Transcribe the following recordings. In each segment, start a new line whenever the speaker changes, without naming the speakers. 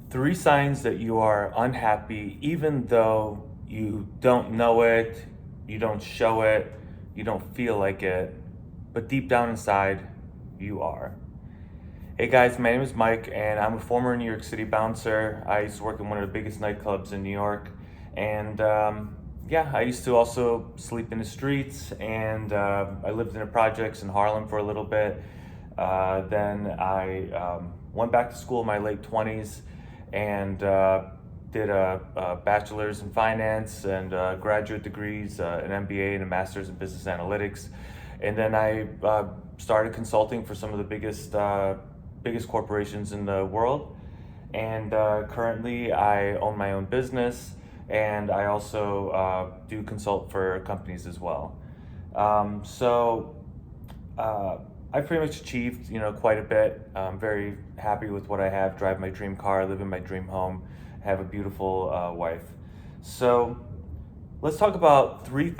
Three signs that you are unhappy, even though you don't know it, you don't show it, you don't feel like it, but deep down inside, you are. Hey guys, my name is Mike, and I'm a former New York City bouncer. I used to work in one of the biggest nightclubs in New York, and yeah, I used to also sleep in the streets, and I lived in the projects in Harlem for a little bit. Then I went back to school in my late 20s and did a bachelor's in finance and graduate degrees, an MBA and a master's in business analytics. And then I started consulting for some of the biggest corporations in the world. And currently, I own my own business, and I also do consult for companies as well. So I've pretty much achieved, quite a bit. I'm very happy with what I have. Drive my dream car, live in my dream home, have a beautiful wife. So let's talk about three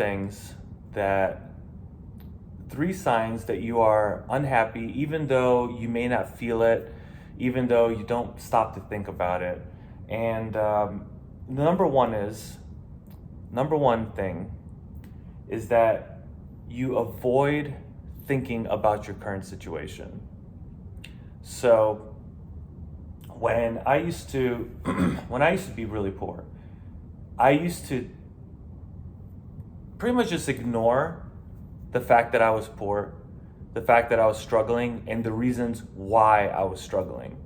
signs that you are unhappy, even though you may not feel it, even though you don't stop to think about it. And the number one thing is that you avoid thinking about your current situation. So when I used to when I used to be really poor, I used to pretty much just ignore the fact that I was poor, the fact that I was struggling, and the reasons why I was struggling.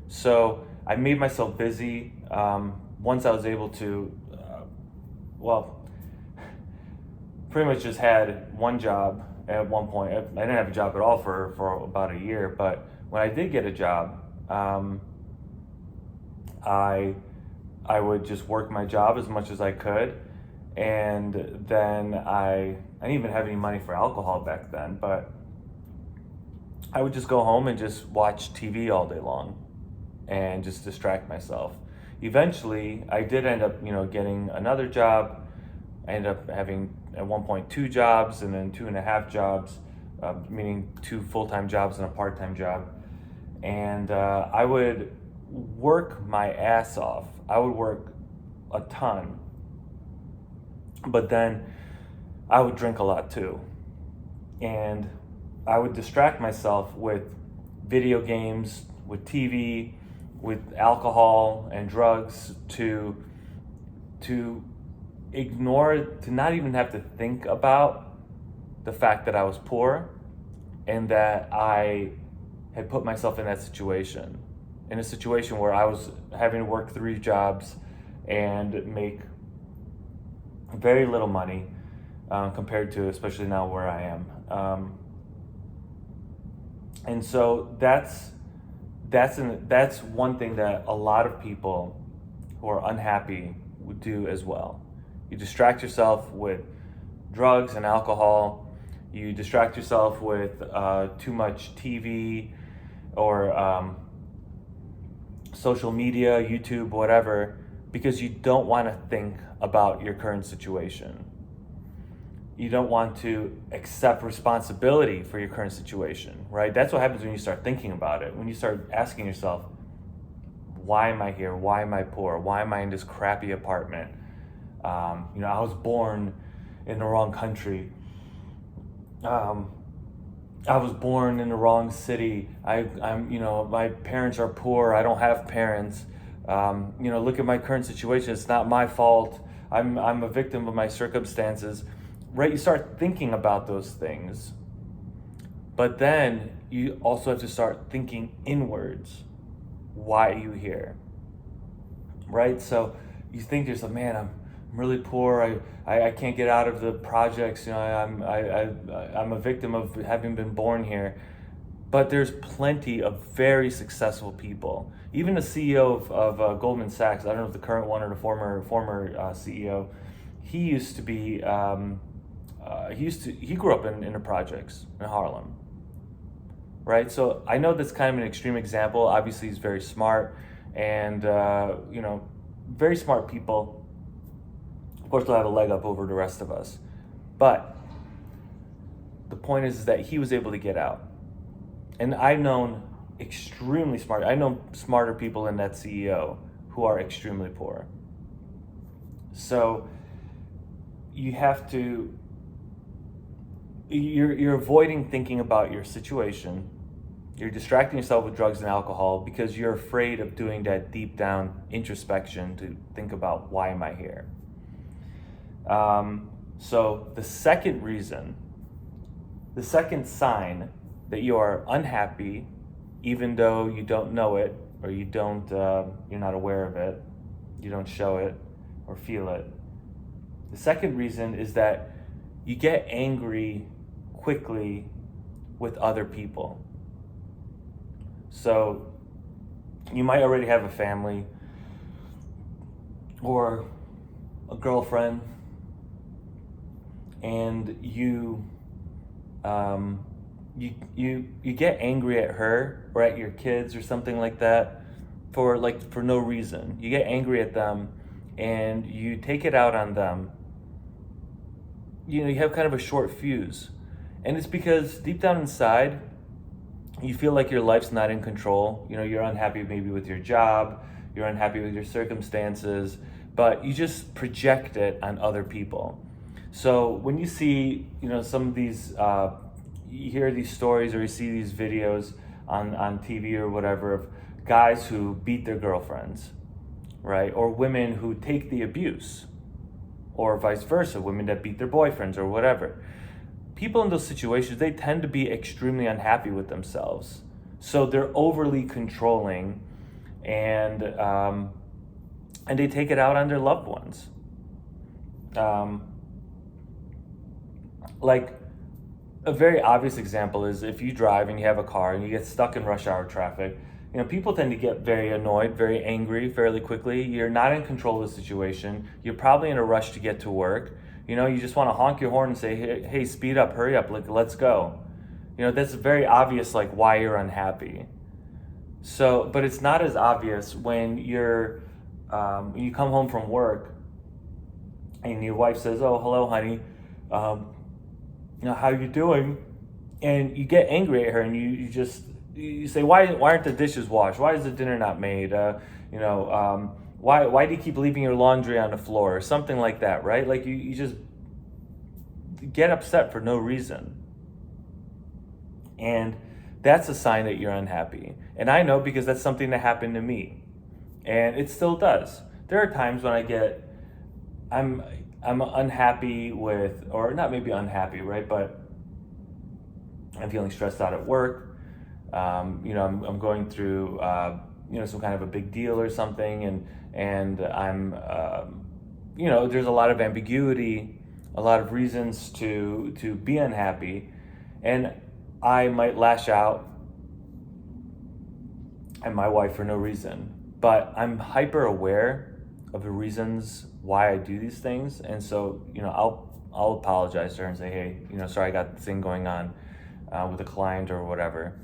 So I made myself busy. Once I was able to, well, pretty much just had one job at one point. I didn't have a job at all for about a year, but when I did get a job, I I would just work my job as much as I could, and then I didn't even have any money for alcohol back then, but I would just go home and just watch TV all day long and just distract myself. Eventually, I did end up, getting another job. I ended up having at one point two jobs and then two and a half jobs, meaning two full-time jobs and a part-time job. And I would work my ass off. I would work a ton, but then I would drink a lot too. And I would distract myself with video games, with TV, with alcohol and drugs to ignore, to not even have to think about the fact that I was poor and that I had put myself in that situation, in a situation where I was having to work three jobs and make very little money compared to, especially now, where I am. And so that's one thing that a lot of people who are unhappy would do as well. You distract yourself with drugs and alcohol. You distract yourself with too much TV or social media, YouTube, whatever, because you don't want to think about your current situation. You don't want to accept responsibility for your current situation, right? That's what happens when you start thinking about it. When you start asking yourself, why am I here? Why am I poor? Why am I in this crappy apartment? I was born in the wrong country. I was born in the wrong city. My parents are poor. I don't have parents. Look at my current situation. It's not my fault. I'm a victim of my circumstances. Right? You start thinking about those things, but then you also have to start thinking inwards. Why are you here? Right? So you think to yourself, man, I'm really poor. I can't get out of the projects. I'm a victim of having been born here. But there's plenty of very successful people. Even the CEO of Goldman Sachs, I don't know if the current one or the former CEO, he used to be. He grew up in the projects in Harlem, right? So I know that's kind of an extreme example. Obviously, he's very smart, and very smart people, of course, will have a leg up over the rest of us. But the point is that he was able to get out, and I've known extremely smart. I know smarter people than that CEO. who are extremely poor. So you have to, you're avoiding thinking about your situation. You're distracting yourself with drugs and alcohol because you're afraid of doing that deep down introspection to think about, why am I here? So the second reason, the second sign that you are unhappy, even though you don't know it, or you're not aware of it, you don't show it or feel it. The second reason is that you get angry quickly with other people. So you might already have a family or a girlfriend, and you get angry at her or at your kids or something like that for no reason. You get angry at them and you take it out on them. You have kind of a short fuse, and it's because deep down inside you feel like your life's not in control. You're unhappy maybe with your job, you're unhappy with your circumstances, but you just project it on other people. So when you see, some of these, you hear these stories or you see these videos on TV or whatever of guys who beat their girlfriends, right? Or women who take the abuse, or vice versa, women that beat their boyfriends or whatever. People in those situations, they tend to be extremely unhappy with themselves. So they're overly controlling, and they take it out on their loved ones. Like a very obvious example is if you drive and you have a car and you get stuck in rush hour traffic, people tend to get very annoyed, very angry fairly quickly. You're not in control of the situation. You're probably in a rush to get to work. You just want to honk your horn and say, hey, speed up, hurry up, let's go. That's very obvious, like, why you're unhappy. So, but it's not as obvious when you come home from work and your wife says, oh, hello, honey, how you doing? And you get angry at her and you say, why aren't the dishes washed? Why is the dinner not made? Why do you keep leaving your laundry on the floor, or something like that, right? Like you just get upset for no reason. And that's a sign that you're unhappy. And I know because that's something that happened to me. And it still does. There are times when I'm unhappy with, or not maybe unhappy, right? But I'm feeling stressed out at work. I'm going through, some kind of a big deal or something, and I'm, there's a lot of ambiguity, a lot of reasons to be unhappy, and I might lash out at my wife for no reason, but I'm hyper aware of the reasons why I do these things, and so I'll apologize to her and say, hey, sorry, I got this thing going on with a client or whatever.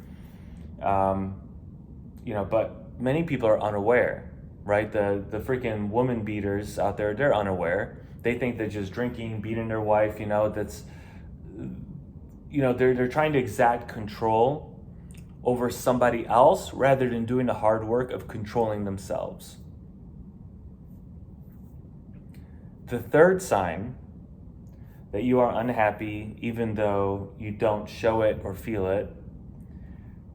But many people are unaware, right? The freaking woman beaters out there, they're unaware. They think that just drinking, beating their wife, that's, they're trying to exact control over somebody else rather than doing the hard work of controlling themselves. The third sign that you are unhappy, even though you don't show it or feel it,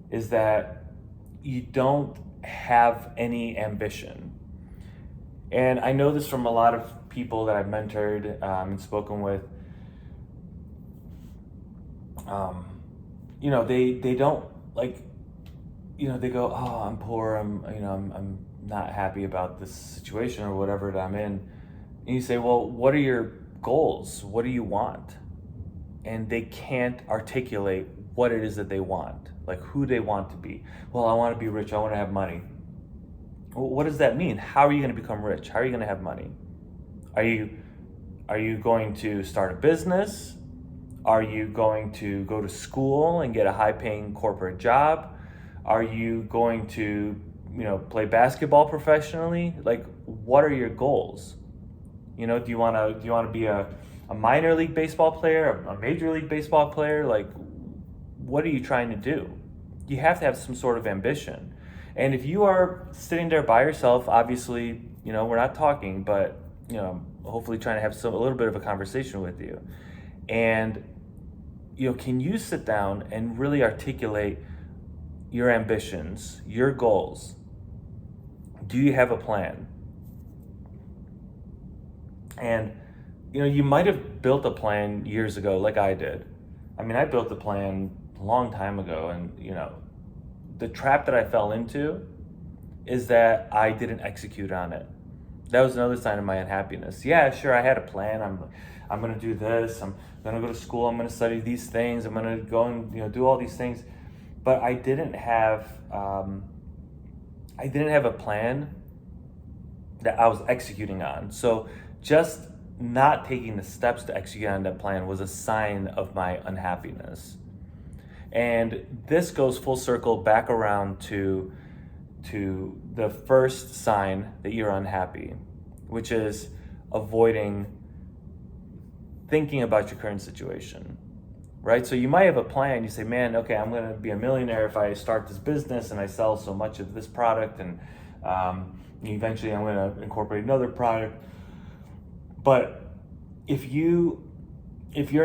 is that you don't have any ambition. And I know this from a lot of people that I've mentored and spoken with. They don't they go, oh, I'm poor, I'm not happy about this situation or whatever that I'm in. And you say, well, what are your goals? What do you want? And they can't articulate what it is that they want, like who they want to be. Well, I want to be rich. I want to have money. Well, what does that mean? How are you going to become rich? How are you going to have money? Are you going to start a business? Are you going to go to school and get a high-paying corporate job? Are you going to, play basketball professionally? Like, what are your goals? Do you want to be a minor league baseball player, a major league baseball player? Like, what are you trying to do? You have to have some sort of ambition. And if you are sitting there by yourself, obviously, we're not talking, but, hopefully trying to have a little bit of a conversation with you. And, can you sit down and really articulate your ambitions, your goals? Do you have a plan? And, you might have built a plan years ago, like I did. I mean, I built a plan a long time ago, and, the trap that I fell into is that I didn't execute on it. That was another sign of my unhappiness. Yeah, sure, I had a plan. I'm going to do this. I'm going to go to school. I'm going to study these things. I'm going to go and do all these things. But I didn't have a plan that I was executing on. So just not taking the steps to execute on that plan was a sign of my unhappiness. And this goes full circle back around to the first sign that you're unhappy, which is avoiding thinking about your current situation, right? So you might have a plan. You say, man, okay, I'm going to be a millionaire if I start this business and I sell so much of this product, and eventually I'm going to incorporate another product. But if you're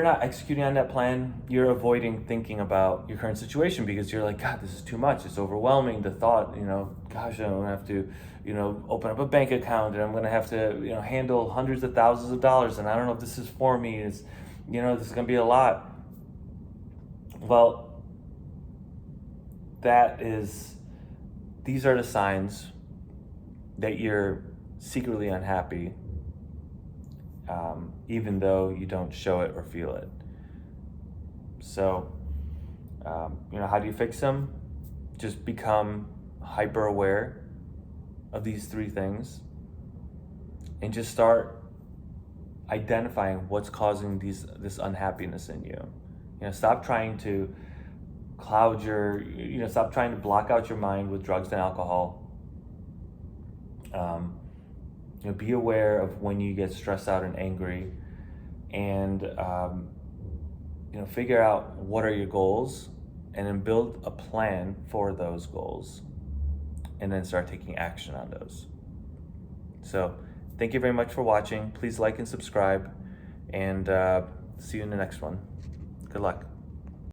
not executing on that plan, you're avoiding thinking about your current situation because you're like, God, this is too much. It's overwhelming. The thought, gosh, I'm gonna have to, open up a bank account, and I'm gonna have to, handle hundreds of thousands of dollars, and I don't know if this is for me. This is gonna be a lot. Well, these are the signs that you're secretly unhappy, even though you don't show it or feel it. So, how do you fix them? Just become hyper aware of these three things and just start identifying what's causing this unhappiness in you. Stop trying to stop trying to block out your mind with drugs and alcohol. Be aware of when you get stressed out and angry, and figure out what are your goals, and then build a plan for those goals, and then start taking action on those. So thank you very much for watching. Please like and subscribe, and see you in the next one. Good luck.